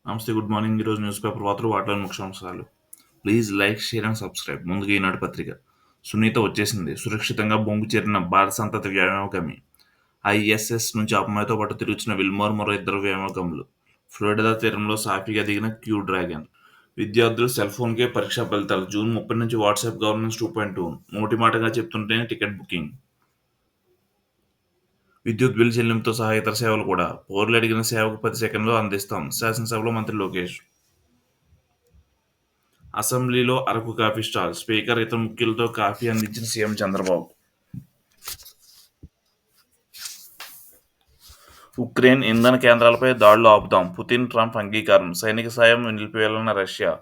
నమస్తే, good morning. ఈరోజు news paper వార్తలు ముఖ్యాంశాలు. Please like, share and subscribe. ముందుగా ఈనాడు పత్రిక. సునీత వచ్చేసింది. సురక్షితంగా బొంగు చేరిన భారత సంతతి వ్యోమగామి. ఐఎస్ఎస్ నుంచి అమ్మాయితో పాటు తిరుగుతున్న విల్మోర్ మరో ఇద్దరు వ్యోమగాములు. ఫ్లోరిడా తీరంలో సాఫీగా దిగిన క్యూ డ్రాగన్. విద్యార్థులు సెల్ ఫోన్కే పరీక్షా ఫలితాలు. జూన్ 30 నుంచి వాట్సాప్ గవర్నెన్స్ 2.2. నోటి మాటగా చెప్తుంటేనే టికెట్ బుకింగ్. విద్యుత్ బిల్ చెల్లింపుతో సహా ఇతర సేవలు కూడా. పౌరులు అడిగిన సేవకు 10 సెకన్లలో అందిస్తాం. శాసనసభలో మంత్రి లోకేష్. అసెంబ్లీలో అరకు కాఫీ స్టాల్. స్పీకర్, ఇతర ముఖ్యులతో కాఫీ అందించిన సీఎం చంద్రబాబు. ఉక్రెయిన్ ఇంధన కేంద్రాలపై దాడులు ఆపుదాం. పుతిన్, ట్రంప్ అంగీకారం. సైనిక సాయం నిలిపివేయాలన్న రష్యా.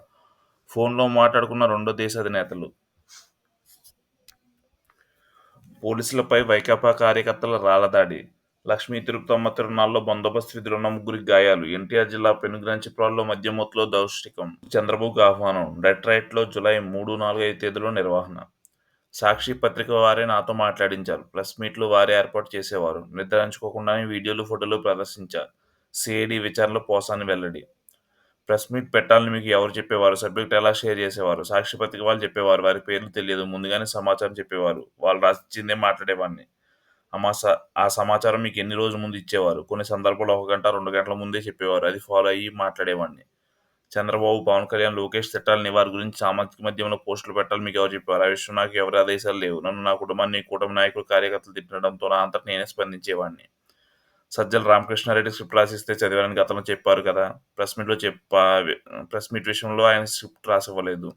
ఫోన్లో మాట్లాడుకున్న రెండో దేశ అధినేతలు. పోలీసులపై వైకాపా కార్యకర్తల రాళ్లదాడి. లక్ష్మీ తిరుపతమ్మ తిరునాళ్లలో బందోబస్తు విధులున్న ముగ్గురికి గాయాలు. ఎన్టీఆర్ జిల్లా పెనుగంచిప్రాల్లో మద్యమత్తులో దౌష్టికం. చంద్రబాబుకు ఆహ్వానం. డెట్రాయిట్లో జూలై 3, 4, 5 తేదీల్లో నిర్వహణ. సాక్షి పత్రిక వారే నాతో మాట్లాడించారు. ప్రెస్ మీట్లు వారే ఏర్పాటు చేసేవారు. నిర్ధారించుకోకుండానే వీడియోలు, ఫోటోలు ప్రదర్శించారు. సిఐడి విచారణలో పోసాని వెల్లడి. ప్రెస్ మీట్ పెట్టాలని మీకు ఎవరు చెప్పేవారు? సబ్జెక్ట్ ఎలా షేర్ చేసేవారు? సాక్షి పత్రిక వాళ్ళు చెప్పేవారు. వారి పేర్లు తెలియదు. ముందుగానే సమాచారం చెప్పేవారు. వాళ్ళు రాసిచ్చిందే మాట్లాడేవాడిని. ఆ సమాచారం మీకు ఎన్ని రోజుల ముందు ఇచ్చేవారు? కొన్ని సందర్భాల్లో 1 గంట, 2 గంటల ముందే చెప్పేవారు. అది ఫాలో అయ్యి మాట్లాడేవాడిని. చంద్రబాబు, పవన్ కళ్యాణ్, లోకేష్ తిట్టాలని, వారి గురించి సామాజిక మాధ్యమంలో పోస్టులు పెట్టాలని మీకు ఎవరు చెప్పారు? ఆ విషయం నాకు ఎవరి ఆదేశాలు లేవు. నన్ను, నా కుటుంబాన్ని, కూటమి నాయకులు, కార్యకర్తలు తిట్టడంతో నా అంతట నేనే స్పందించేవాడిని. సజ్జల రామకృష్ణారెడ్డి స్క్రిప్ట్ రాసిస్తే చదివానని గతంలో చెప్పారు కదా. ప్రెస్ మీట్ విషయంలో ఆయన స్క్రిప్ట్ రాసివ్వలేదు.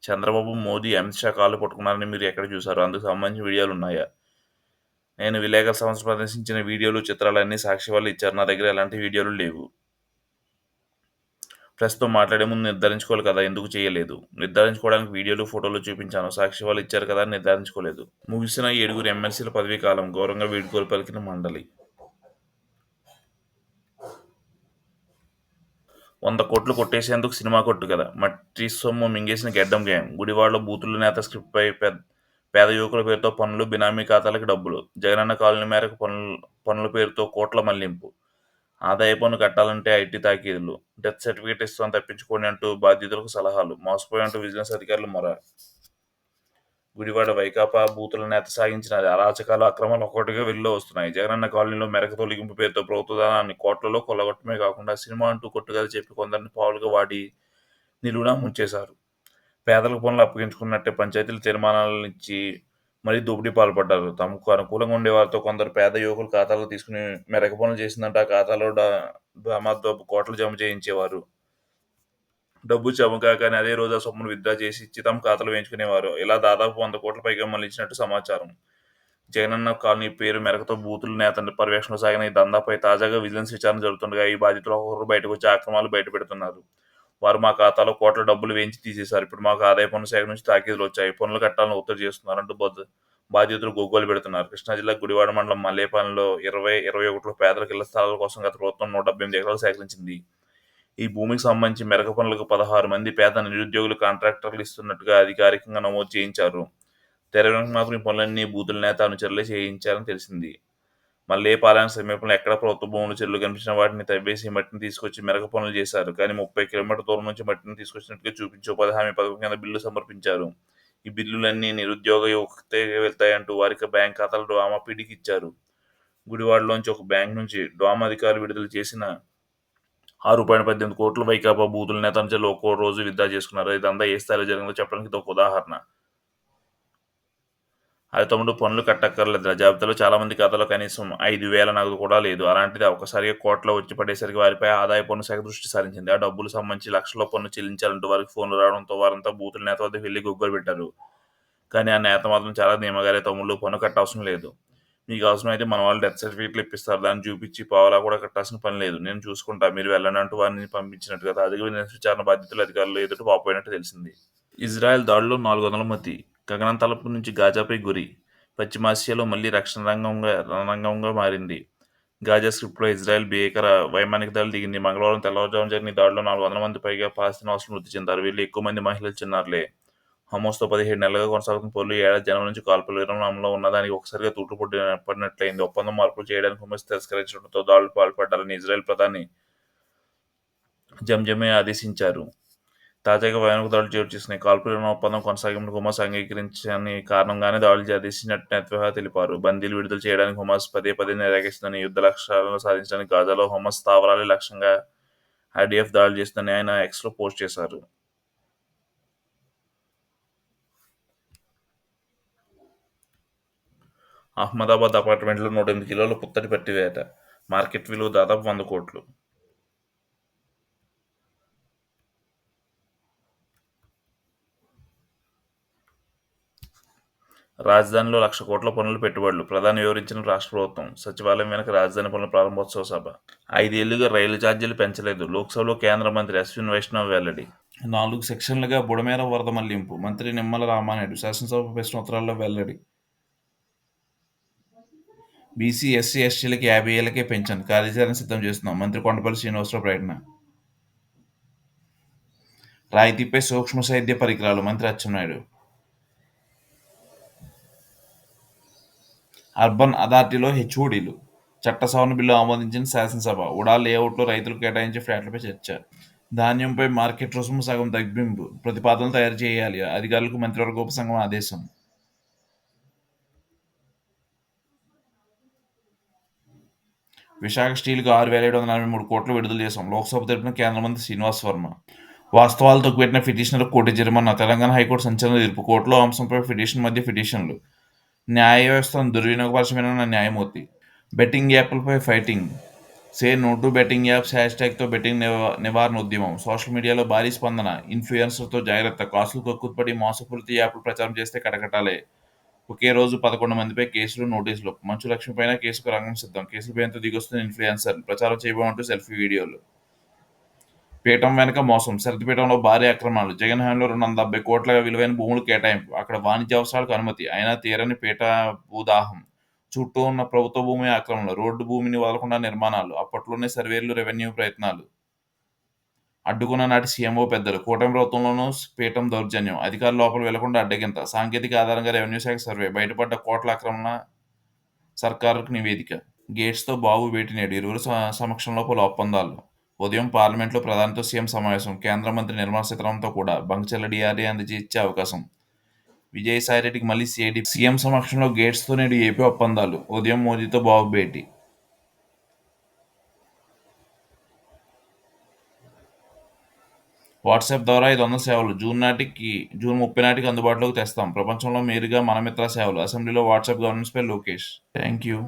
చంద్రబాబు, మోదీ, అమిత్ షా కాళ్ళు పట్టుకున్నారని మీరు ఎక్కడ చూశారు? అందుకు సంబంధించిన వీడియోలు ఉన్నాయా? నేను విలేకరుల సంస్థ ప్రదర్శించిన వీడియోలు, చిత్రాలన్నీ సాక్షి వాళ్ళు ఇచ్చారు. నా దగ్గర ఎలాంటి వీడియోలు లేవు. ప్రెస్‌తో మాట్లాడే ముందు నిర్ధారించుకోవాలి కదా, ఎందుకు చేయలేదు? నిర్ధారించుకోవడానికి వీడియోలు, ఫోటోలు చూపించాను. సాక్షి వాళ్ళు ఇచ్చారు కదా అని నిర్ధారించుకోలేదు. ముగిసిన 7 ఎమ్మెల్సీల పదవీ కాలం. ఘోరంగా వీడ్కోలు పలికిన మండలి. 100 కోట్లు కొట్టేసేందుకు సినిమా కొట్టు కదా. మట్టి సొమ్ము మింగేసిన గెడ్డం గ్యాంగ్. గుడివాడలో బూతుల నేత స్క్రిప్ట్పై పేద యువకుల పేరుతో పనులు, బినామీ ఖాతాలకు డబ్బులు. జగనన్న కాలనీ మేరకు పనుల పేరుతో కోట్ల మళ్లింపు. ఆదాయ పన్ను కట్టాలంటే ఐటీ తాకీదులు. డెత్ సర్టిఫికేట్ ఇస్తాం తప్పించుకోండి అంటూ బాధితులకు సలహాలు. మోసపోయంటూ విజిలెన్స్ అధికారులు మొర. గుడివాడ వైకాపా బూతుల నేత సాగించిన అరాచకాలు, అక్రమాలు ఒక్కొక్కటిగా వెలుగులో వస్తున్నాయి. జగనన్న కాలనీలో మెరక తొలగింపు పేరుతో ప్రభుత్వ ధనాన్ని కోట్లలో కొల్లగొట్టడమే కాకుండా సినిమా అంటూ కొట్టుగా చెప్పి కొందరిని పావులుగా వాడి నిలువునా ముంచేశారు. పేదలకు పనులు అప్పగించుకున్నట్టే పంచాయతీలు తీర్మానాలనిచ్చి మరీ దోపిడీ పాల్పడ్డారు. తమకు అనుకూలంగా ఉండేవారితో కొందరు పేద యువకులు ఖాతాలో తీసుకుని మెరక పనులు చేసిందంటే ఆ ఖాతాలో డబ్బు కోట్లు జమ చేయించేవారు. డబ్బు జమ కాగానే అదే రోజు ఆ సొమ్మును విత్డ్రా చేసి ఇచ్చి తమ ఖాతాలో వేయించుకునేవారు. ఇలా దాదాపు 100 కోట్ల పైగా మళ్లించినట్టు సమాచారం. జగనన్న కాలనీ పేరు మేరకతో బూతుల నేత పర్యవేక్షణలో సాగిన ఈ దందాపై తాజాగా విజిలెన్స్ విచారణ జరుగుతుండగా ఈ బాధితులు ఒక్కొక్కరు బయటకు వచ్చి అక్రమాలు బయటపెడుతున్నారు. వారు మా ఖాతాలో కోట్ల డబ్బులు వేయించి తీసేశారు. ఇప్పుడు మాకు ఆదాయ పన్ను శాఖ నుంచి తాకీదులు వచ్చాయి. పన్నులు కట్టాలని ఒత్తిడి చేస్తున్నారంటూ బాధితులు గగ్గోలు పెడుతున్నారు. కృష్ణా జిల్లా గుడివాడ మండలం మల్లేపాలెంలో 2021లో పేదలకు ఇళ్ల స్థలాల కోసం గత ప్రభుత్వం 178 ఎకరాలు సేకరించింది. ఈ భూమికి సంబంధించి మెరక పనులకు 16 మంది పేద నిరుద్యోగులు కాంట్రాక్టర్లు ఇస్తున్నట్టుగా అధికారికంగా నమోదు చేయించారు. తెర వెనుక మాత్రం ఈ పనులన్నీ బూతుల నేత అనుచరులే చేయించారని తెలిసింది. మల్లేపాలెం సమీపంలో ఎక్కడ ప్రభుత్వ భూములు, చెరువులు కనిపించిన వాటిని తవ్వేసి మట్టిని తీసుకొచ్చి మెరక పనులు చేశారు. కానీ 30 కిలోమీటర్ల దూరం నుంచి మట్టిని తీసుకొచ్చినట్టుగా చూపించి ఉపాధి హామీ పథకం కింద బిల్లు సమర్పించారు. ఈ బిల్లులన్నీ నిరుద్యోగ యువతకే వెళ్తాయంటూ వారికి బ్యాంక్ ఖాతాలు డ్వామా పీడీకి ఇచ్చారు. గుడివాడలోంచి ఒక బ్యాంక్ నుంచి డ్వామా అధికారులు విడుదల చేసిన 6.18 కోట్లు వైకాపా బూతుల నేత అనుచరులు ఒక్కో రోజు విత్డ్రా చేసుకున్నారు. ఇదంతా ఏ స్థాయిలో జరిగిందో చెప్పడానికి ఇదొక ఉదాహరణ. అది తమ్ముడు, పన్నులు కట్టక్కర్లేదురా. జాబితాలో చాలా మంది ఖాతాలో కనీసం 5,000 నగదు కూడా లేదు. అలాంటిది ఒక్కసారిగా కోట్ల వచ్చి పడేసరికి వారిపై ఆదాయ పన్ను శాఖ దృష్టి సారించింది. ఆ డబ్బులు సంబంధించి లక్షల్లో పన్ను చెల్లించాలంటూ వారికి ఫోన్లు రావడంతో వారంతా బూతుల నేత వద్దకు వెళ్లి గగ్గోలు పెట్టారు. కానీ ఆ నేత మాత్రం చాలా ధీమాగానే, తమ్ముళ్ళు పన్ను కట్టవసరం లేదు. మీకు అవసరమైతే మన వాళ్ళు డెత్ సర్టిఫికేట్లు ఇప్పిస్తారు. దాన్ని చూపించి పావలా కూడా కట్టాల్సిన పని లేదు. నేను చూసుకుంటా, మీరు వెళ్ళండి అంటూ వారిని పంపించినట్టుగా తాజాగా విచారణ బాధితులు అధికారులు ఎదుట వాపోయినట్టు తెలిసింది. ఇజ్రాయెల్ దాడిలో 400 మృతి. గగనం తలుపు నుంచి గాజాపై గురి. పశ్చిమాసియాలో మళ్లీ రక్షణ రణరంగంగా మారింది. గాజా స్ట్రిప్లో ఇజ్రాయెల్ భీకర వైమానిక దాడులు దిగింది. మంగళవారం తెల్లవారుజామున జరిగిన ఈ దాడిలో 400 మంది పైగా పాలస్తీనా మృతి చెందారు. వీళ్ళు ఎక్కువ మంది మహిళలు, చిన్నారులే. హమాస్తో 17 నెలలుగా కొనసాగుతున్న పోర్లు ఏడాది జనవరి నుంచి కాల్పుల విరమణ అమలులో ఉన్నదానికి ఒక్కసారిగా తూట్లు పడినట్లయింది. ఒప్పందం మార్పులు చేయడానికి హమాస్ తిరస్కరించడంతో దాడులకు పాల్పడ్డారని ఇజ్రాయెల్ ప్రధాని జంజమే ఆదేశించారు. తాజాగా వైమానిక దాడులు చోటు చేసుకున్నాయి. కాల్పుల విరమణ ఒప్పందం కొనసాగింపునకు హమాస్ అంగీకరించని కారణంగానే దాడులు ఆదేశించినట్టు నెతన్యాహు తెలిపారు. బందీలు విడుదల చేయడానికి హమాస్ పదే పదే నిరాకరిస్తుందని, యుద్ధ లక్ష్యాలను సాధించడానికి గాజాలో హమాస్ స్థావరాలే లక్ష్యంగా ఐడిఎఫ్ దాడులు చేస్తుందని ఆయన ఎక్స్లో పోస్ట్ చేశారు. అహ్మదాబాద్ అపార్ట్మెంట్లో 108 కిలోల పుత్తడి పట్టివేత. మార్కెట్ విలువ దాదాపు 100 కోట్లు. రాజధానిలో 1,00,000 కోట్ల పనులు పెట్టుబడులు. ప్రధాని వివరించిన రాష్ట్ర ప్రభుత్వం. సచివాలయం వెనుక రాజధాని పనుల ప్రారంభోత్సవ సభ. 5 ఏళ్లుగా రైలు ఛార్జీలు పెంచలేదు. లోక్సభలో కేంద్ర మంత్రి అశ్విన్ వైష్ణవ్ వెల్లడి. 4 సెక్షన్లుగా బుడమేర వరద మళ్లింపు. మంత్రి నిమ్మల రామానాయుడు శాసనసభ ప్రశ్నోత్తరాల్లో వెల్లడి. బీసీ, ఎస్సీ, ఎస్టీలకి 50 ఏళ్లకే పెంచాను. కార్యాచరణ సిద్ధం చేస్తున్నాం. మంత్రి కొండపల్లి శ్రీనివాసరావు ప్రకటన. రాయితీపై సూక్ష్మ సేద్య పరికరాలు. మంత్రి అచ్చెన్నాయుడు. అర్బన్ అథారిటీలో హెచ్ఓడీలు. చట్ట సవరణ బిల్లు ఆమోదించిన శాసనసభ. ఉడా లేఅవుట్లో రైతులకు కేటాయించే ఫ్లాట్లపై చర్చ. ధాన్యంపై మార్కెట్ రుసుము సగం తగ్గింపు ప్రతిపాదనలు తయారు చేయాలి. అధికారులకు మంత్రివర్గ ఉపసంఘం ఆదేశం. విశాఖ స్టీల్కు 6,743 కోట్లు విడుదల చేశాం. లోక్సభ తరపున కేంద్ర మంత్రి శ్రీనివాస్ వర్మ. వాస్తవాలు తొక్కిపెట్టిన పిటిషనర్కు కోటి జరిమానా. తెలంగాణ హైకోర్టు సంచలన తీర్పు. కోర్టులో అంశంపై పిటిషన్లు. న్యాయ వ్యవస్థను దుర్వినియోగపరచమైన న్యాయమూర్తి. బెట్టింగ్ యాప్లపై fighting. Say no to betting apps హ్యాష్ట్యాగ్తో బెట్టింగ్ నివారణ ఉద్యమం. సోషల్ మీడియాలో భారీ స్పందన. ఇన్ఫ్లుయెన్సర్తో జాగ్రత్త. కాసులు కక్కుర్తిపడి మోసపూరిత యాప్లు ప్రచారం చేస్తే కటకటాలే. ఒకే రోజు 11 మందిపై కేసులు, నోటీసులు. మంచు లక్ష్మిపైన కేసుకు రంగం సిద్ధం. కేసుల భయంతో దిగొస్తున్న ఇన్ఫ్లుయెన్సర్లు. ప్రచారం చేయబోమంటూ సెల్ఫీ వీడియోలు. పీఠం వెనక మోసం. శరతిపీఠంలో భారీ అక్రమాలు. జగన్ హయాంలో 270 కోట్ల విలువైన భూములు కేటాయింపు. అక్కడ వాణిజ్య అవసరాలకు అనుమతి. అయినా తీరని పీఠ భూదాహం. చుట్టూ ఉన్న ప్రభుత్వ భూమి ఆక్రమణలు. రోడ్డు భూమిని వదలకుండా నిర్మాణాలు. అప్పట్లోనే సర్వేలు, రెవెన్యూ ప్రయత్నాలు. అడ్డుకున్న నాటి సీఎంఓ పెద్దలు. కూటమి ప్రభుత్వంలోనూ పీఠం దౌర్జన్యం. అధికారులు లోపల వెళ్లకుండా అడ్డగింత. సాంకేతిక ఆధారంగా రెవెన్యూ శాఖ సర్వే. బయటపడ్డ కోట్ల ఆక్రమణ. సర్కారుకు నివేదిక. గేట్స్తో బాబు భేటీ నేడు. ఇరువురు సమక్షంలో పలు ఒప్పందాలు. ఉదయం పార్లమెంట్లో ప్రధానితో సీఎం సమావేశం. కేంద్ర మంత్రి నిర్మలా సీతారామన్తో కూడా. బంకచెల్ల డీఆర్డీ అందజేసే అవకాశం. విజయసాయిరెడ్డికి మళ్లీ సిఐడి. సీఎం సమక్షంలో గేట్స్తో నేడు ఏపీ ఒప్పందాలు. ఉదయం మోదీతో బాబు భేటీ. వాట్సాప్ ద్వారా 500 సేవలు జూన్ 30 నాటికి అందుబాటులోకి తెస్తాం. ప్రపంచంలో మేరుగా మన మిత్ర సేవలు. అసెంబ్లీలో వాట్సాప్ గవర్నెన్స్పై లోకేష్. Thank you.